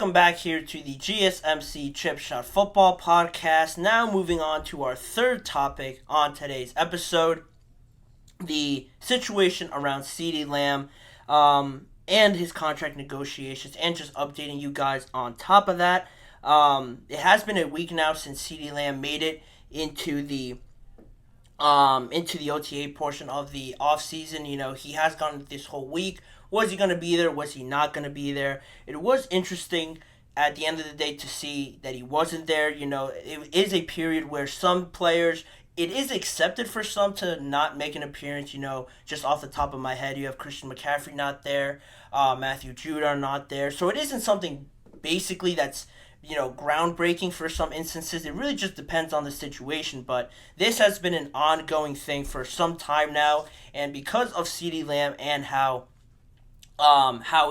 Welcome back here to the GSMC Chip Shot Football Podcast. Now moving on to our third topic on today's episode, the situation around CeeDee Lamb and his contract negotiations, and just updating you guys on top of that. It has been a week now since CeeDee Lamb made it into the OTA portion of the offseason. You know, he has gone this whole week. Was he going to be there? Was he not going to be there? It was interesting at the end of the day to see that he wasn't there. You know, it is a period where some players, it is accepted for some to not make an appearance. You know, just off the top of my head, you have Christian McCaffrey not there, Matthew Judon not there. So it isn't something basically that's, you know, groundbreaking for some instances. It really just depends on the situation, but this has been an ongoing thing for some time now, and because of CeeDee Lamb and how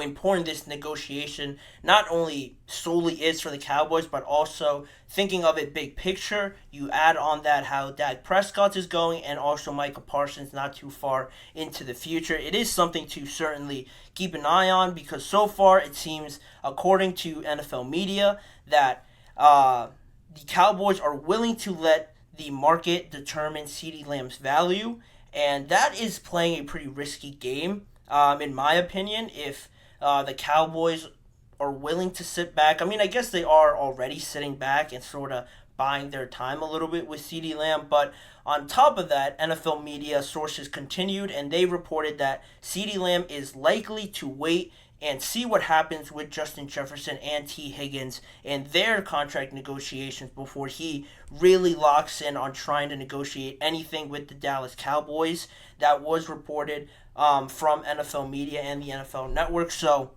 important this negotiation not only solely is for the Cowboys, but also thinking of it big picture, you add on that how Dak Prescott is going and also Micah Parsons not too far into the future. It is something to certainly keep an eye on, because so far it seems, according to NFL media, that the Cowboys are willing to let the market determine CeeDee Lamb's value, and that is playing a pretty risky game. In my opinion, if the Cowboys are willing to sit back, I mean, I guess they are already sitting back and sort of buying their time a little bit with CeeDee Lamb, but on top of that, NFL media sources continued, and they reported that CeeDee Lamb is likely to wait and see what happens with Justin Jefferson and T. Higgins and their contract negotiations before he really locks in on trying to negotiate anything with the Dallas Cowboys. That was reported from NFL media and the NFL Network. So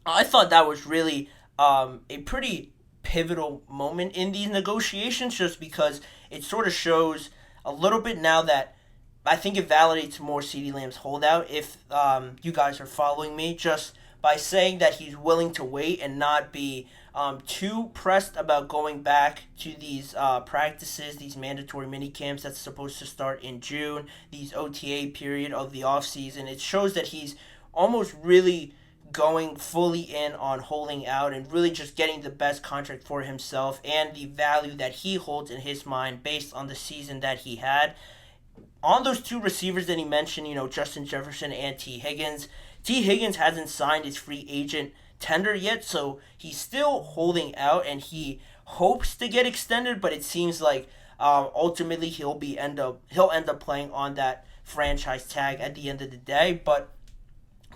I thought that was really a pretty pivotal moment in these negotiations, just because it sort of shows a little bit now that I think it validates more CeeDee Lamb's holdout, if you guys are following me, just by saying that he's willing to wait and not be too pressed about going back to these practices, these mandatory mini camps that's supposed to start in June, these OTA period of the offseason. It shows that he's almost really going fully in on holding out and really just getting the best contract for himself and the value that he holds in his mind based on the season that he had. On those two receivers that he mentioned, you know, Justin Jefferson and T. Higgins, T. Higgins hasn't signed his free agent tender yet, so he's still holding out and he hopes to get extended, but it seems like ultimately he'll end up playing on that franchise tag at the end of the day. But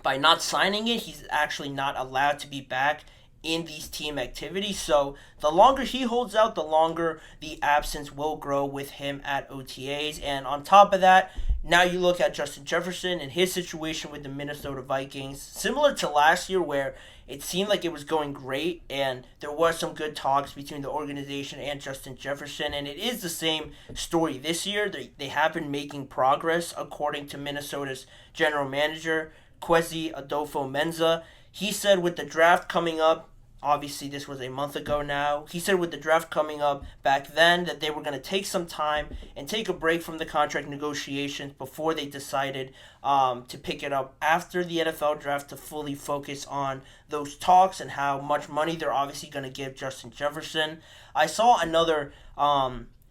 by not signing it, he's actually not allowed to be back in these team activities. So the longer he holds out, the longer the absence will grow with him at OTAs. And on top of that, now you look at Justin Jefferson and his situation with the Minnesota Vikings, similar to last year where it seemed like it was going great and there was some good talks between the organization and Justin Jefferson. And it is the same story this year. They have been making progress, according to Minnesota's general manager, Kwesi Adolfo-Mensa. He said with the draft coming up, obviously this was a month ago now, he said with the draft coming up back then that they were going to take some time and take a break from the contract negotiations before they decided to pick it up after the NFL draft to fully focus on those talks and how much money they're obviously going to give Justin Jefferson. I saw another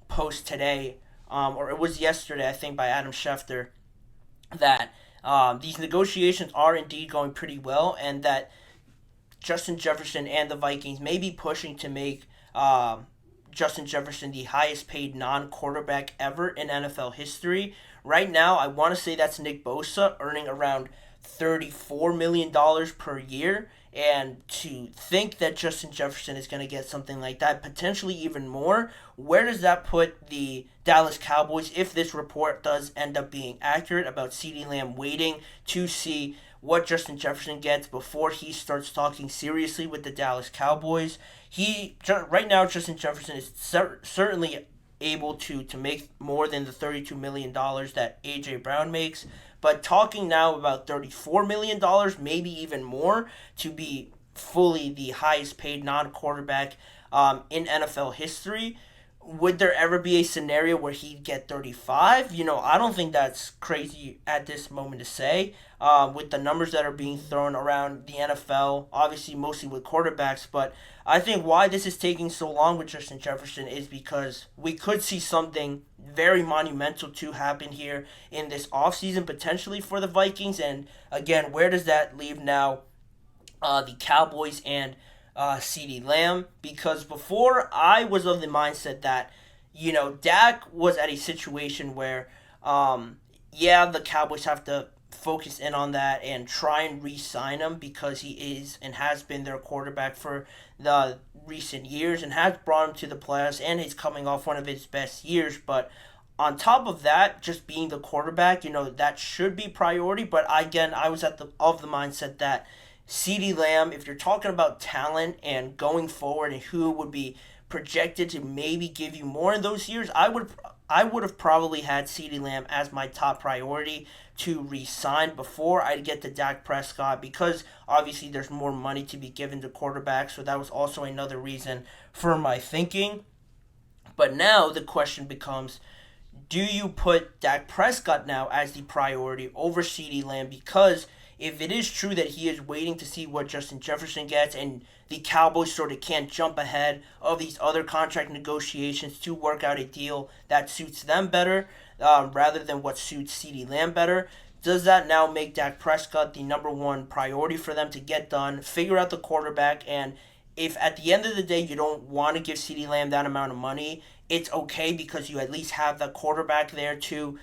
post today, or it was yesterday, I think, by Adam Schefter, that these negotiations are indeed going pretty well, and that Justin Jefferson and the Vikings may be pushing to make Justin Jefferson the highest paid non-quarterback ever in NFL history. Right now, I want to say that's Nick Bosa, earning around $34 million per year. And to think that Justin Jefferson is going to get something like that, potentially even more, where does that put the Dallas Cowboys if this report does end up being accurate about CeeDee Lamb waiting to see what Justin Jefferson gets before he starts talking seriously with the Dallas Cowboys? Right now, Justin Jefferson is certainly able to make more than the $32 million that A.J. Brown makes. But talking now about $34 million, maybe even more, to be fully the highest paid non-quarterback in NFL history, would there ever be a scenario where he'd get 35? I don't think that's crazy at this moment to say. With the numbers that are being thrown around the NFL, obviously mostly with quarterbacks, but I think why this is taking so long with Justin Jefferson is because we could see something very monumental to happen here in this offseason potentially for the Vikings. And again, where does that leave now the Cowboys and CeeDee Lamb? Because before I was of the mindset that, Dak was at a situation where, yeah, the Cowboys have to focus in on that and try and re-sign him because he is and has been their quarterback for the recent years and has brought him to the playoffs and he's coming off one of his best years. But on top of that, just being the quarterback, that should be priority. But again, I was of the mindset that CeeDee Lamb, if you're talking about talent and going forward and who would be projected to maybe give you more in those years, I would have probably had CeeDee Lamb as my top priority to re-sign before I'd get to Dak Prescott, because obviously there's more money to be given to quarterbacks, so that was also another reason for my thinking. But now the question becomes, do you put Dak Prescott now as the priority over CeeDee Lamb? Because if it is true that he is waiting to see what Justin Jefferson gets and the Cowboys sort of can't jump ahead of these other contract negotiations to work out a deal that suits them better rather than what suits CeeDee Lamb better, does that now make Dak Prescott the number one priority for them to get done, figure out the quarterback, and if at the end of the day you don't want to give CeeDee Lamb that amount of money, it's okay because you at least have the quarterback there to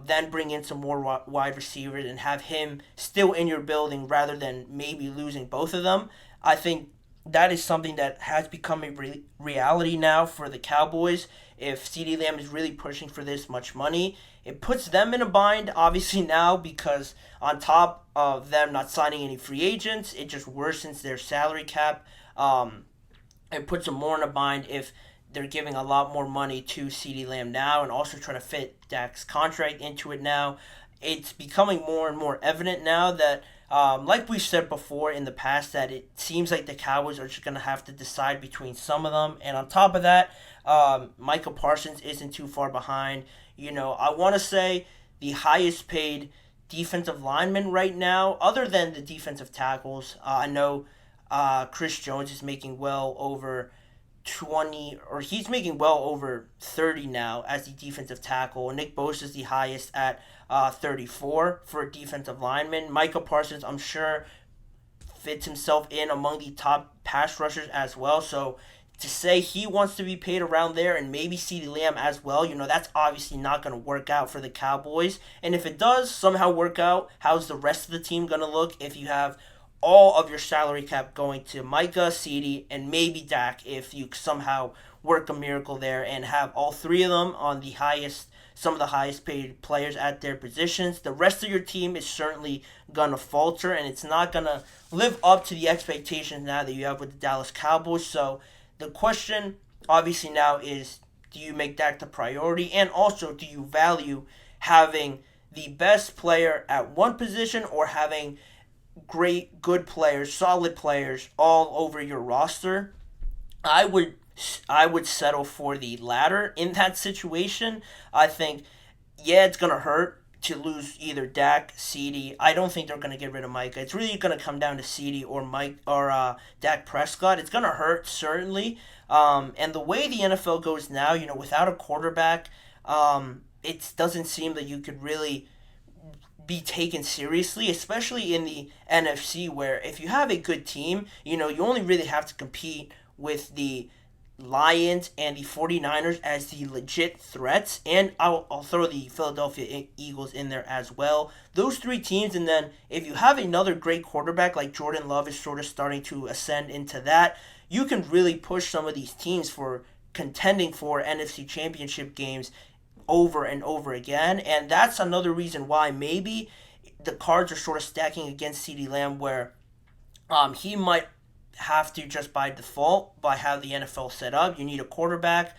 then bring in some more wide receivers and have him still in your building rather than maybe losing both of them. I think that is something that has become a reality now for the Cowboys. If CeeDee Lamb is really pushing for this much money, it puts them in a bind, obviously, now, because on top of them not signing any free agents, it just worsens their salary cap. It puts them more in a bind if they're giving a lot more money to CeeDee Lamb now and also trying to fit Dak's contract into it now. It's becoming more and more evident now that, like we said before in the past, that it seems like the Cowboys are just going to have to decide between some of them. And on top of that, Micah Parsons isn't too far behind. I want to say the highest paid defensive lineman right now, other than the defensive tackles. I know Chris Jones is making well over 20, or he's making well over 30 now as the defensive tackle. Nick Bosa is the highest at 34 for a defensive lineman. Micah Parsons, I'm sure, fits himself in among the top pass rushers as well. So to say he wants to be paid around there and maybe CeeDee Lamb as well, that's obviously not going to work out for the Cowboys. And if it does somehow work out, how's the rest of the team going to look if you have all of your salary cap going to Micah, CeeDee, and maybe Dak if you somehow work a miracle there and have all three of them on some of the highest paid players at their positions? The rest of your team is certainly going to falter, and it's not going to live up to the expectations now that you have with the Dallas Cowboys. So the question obviously now is, do you make Dak the priority? And also, do you value having the best player at one position or having good players, solid players all over your roster? I would settle for the latter in that situation. I think, yeah, it's going to hurt to lose either Dak, CeeDee. I don't think they're going to get rid of Micah. It's really going to come down to CeeDee or Dak Prescott. It's going to hurt, certainly. And the way the NFL goes now, without a quarterback, it doesn't seem that you could really be taken seriously, especially in the NFC, where if you have a good team, you only really have to compete with the Lions and the 49ers as the legit threats, and I'll throw the Philadelphia Eagles in there as well. Those three teams, and then if you have another great quarterback like Jordan Love is sort of starting to ascend into that, you can really push some of these teams for contending for NFC championship games over and over again. And that's another reason why maybe the cards are sort of stacking against CeeDee Lamb, where he might have to, just by default, by how the NFL set up, you need a quarterback,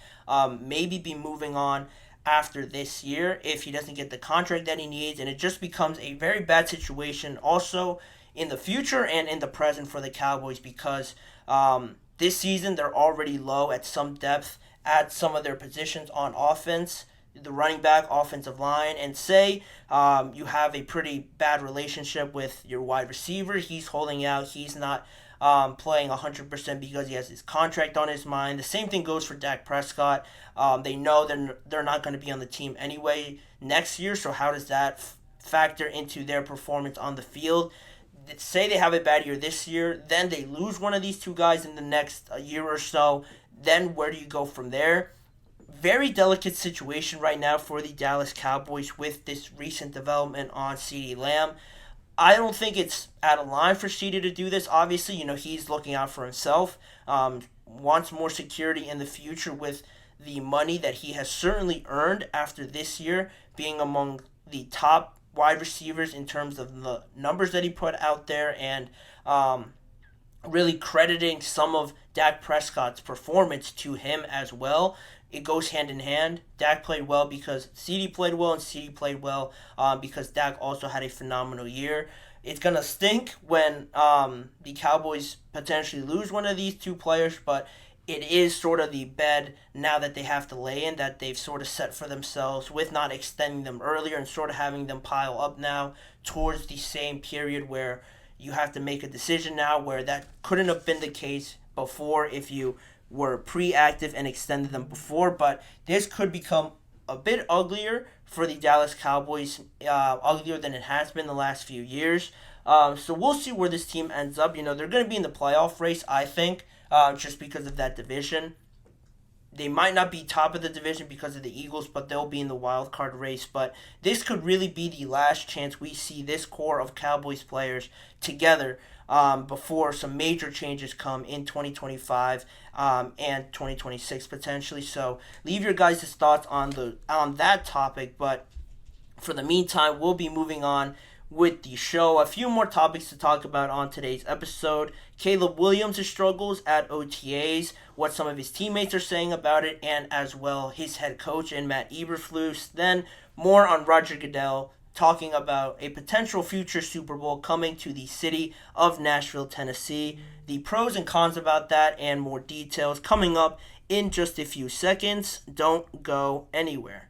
maybe be moving on after this year if he doesn't get the contract that he needs, and it just becomes a very bad situation also in the future and in the present for the Cowboys, because this season they're already low at some depth at some of their positions on offense, the running back, offensive line, and say you have a pretty bad relationship with your wide receiver. He's holding out. He's not playing 100% because he has his contract on his mind. The same thing goes for Dak Prescott. They know they're not going to be on the team anyway next year, so how does that factor into their performance on the field? Say they have a bad year this year, then they lose one of these two guys in the next year or so, then where do you go from there? Very delicate situation right now for the Dallas Cowboys with this recent development on CeeDee Lamb. I don't think it's out of line for CeeDee to do this. Obviously, he's looking out for himself, wants more security in the future with the money that he has certainly earned after this year, being among the top wide receivers in terms of the numbers that he put out there, and really crediting some of Dak Prescott's performance to him as well. It goes hand in hand. Dak played well because CeeDee played well, and CeeDee played well because Dak also had a phenomenal year. It's going to stink when the Cowboys potentially lose one of these two players, but it is sort of the bed now that they have to lay in, that they've sort of set for themselves with not extending them earlier and sort of having them pile up now towards the same period where you have to make a decision now, where that couldn't have been the case before if you were pre-active and extended them before. But this could become a bit uglier for the Dallas Cowboys, uglier than it has been the last few years. So we'll see where this team ends up. They're going to be in the playoff race, I think, just because of that division. They might not be top of the division because of the Eagles, but they'll be in the wild card race. But this could really be the last chance we see this core of Cowboys players together before some major changes come in 2025 and 2026 potentially. So leave your guys' thoughts on that topic. But for the meantime, we'll be moving on with the show. A few more topics to talk about on today's episode. Caleb Williams' struggles at OTAs, what some of his teammates are saying about it, and as well his head coach and Matt Eberflus. Then more on Roger Goodell talking about a potential future Super Bowl coming to the city of Nashville, Tennessee. The pros and cons about that and more details coming up in just a few seconds. Don't go anywhere.